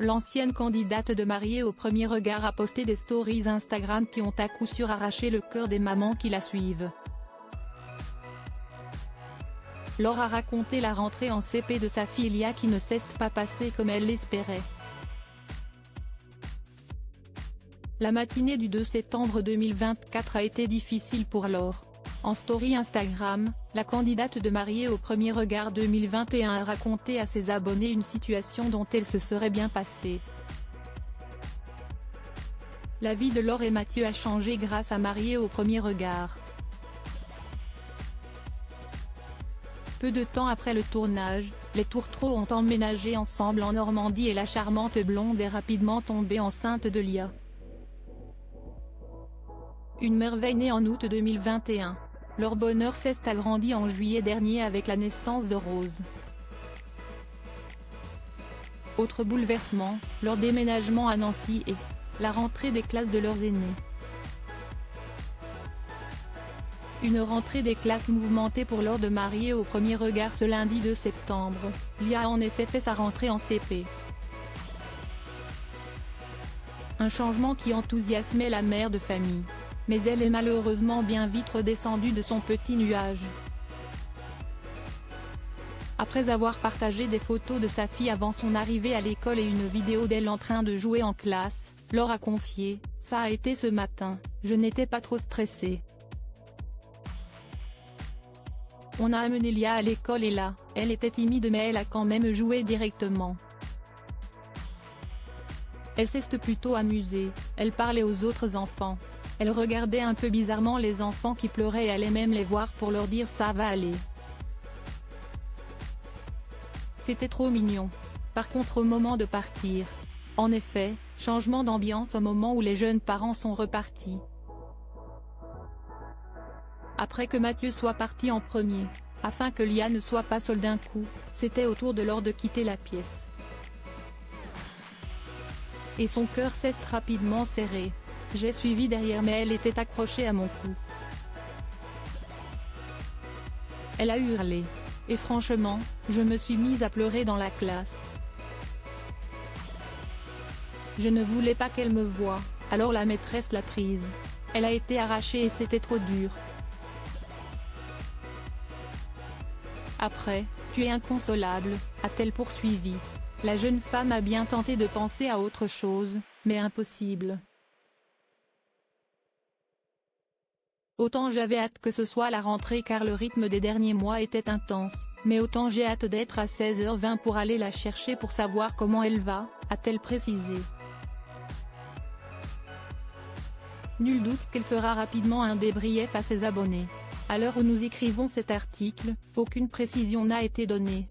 L'ancienne candidate de Mariée au premier regard a posté des stories Instagram qui ont à coup sûr arraché le cœur des mamans qui la suivent. Laure a raconté la rentrée en CP de sa fille Lia qui ne s'est pas passée comme elle l'espérait. La matinée du 2 septembre 2024 a été difficile pour Laure. En story Instagram, la candidate de Mariée au premier regard 2021 a raconté à ses abonnés une situation dont elle se serait bien passée. La vie de Laure et Mathieu a changé grâce à Mariée au premier regard. Peu de temps après le tournage, les tourtereaux ont emménagé ensemble en Normandie et la charmante blonde est rapidement tombée enceinte de Lia. Une merveille née en août 2021. Leur bonheur s'est agrandi en juillet dernier avec la naissance de Rose. Autre bouleversement, leur déménagement à Nancy et la rentrée des classes de leurs aînés. Une rentrée des classes mouvementée pour Laure de Mariée au premier regard ce lundi 2 septembre, Lia a en effet fait sa rentrée en CP. Un changement qui enthousiasmait la mère de famille. Mais elle est malheureusement bien vite redescendue de son petit nuage. Après avoir partagé des photos de sa fille avant son arrivée à l'école et une vidéo d'elle en train de jouer en classe, Laure a confié « Ça a été ce matin, je n'étais pas trop stressée. On a amené Lia à l'école et là, elle était timide mais elle a quand même joué directement. Elle s'est plutôt amusée, elle parlait aux autres enfants. Elle regardait un peu bizarrement les enfants qui pleuraient et allait même les voir pour leur dire ça va aller. C'était trop mignon. Par contre au moment de partir. En effet, changement d'ambiance au moment où les jeunes parents sont repartis. Après que Mathieu soit parti en premier, afin que Lia ne soit pas seule d'un coup, c'était au tour de Laure de quitter la pièce. Et son cœur s'est rapidement serré. J'ai suivi derrière mais elle était accrochée à mon cou. Elle a hurlé. Et franchement, je me suis mise à pleurer dans la classe. Je ne voulais pas qu'elle me voie, alors la maîtresse l'a prise. Elle a été arrachée et c'était trop dur. Après, tu es inconsolable, a-t-elle poursuivi. La jeune femme a bien tenté de penser à autre chose, mais impossible. Autant j'avais hâte que ce soit la rentrée car le rythme des derniers mois était intense, mais autant j'ai hâte d'être à 16h20 pour aller la chercher pour savoir comment elle va, a-t-elle précisé. Nul doute qu'elle fera rapidement un débrief à ses abonnés. À l'heure où nous écrivons cet article, aucune précision n'a été donnée.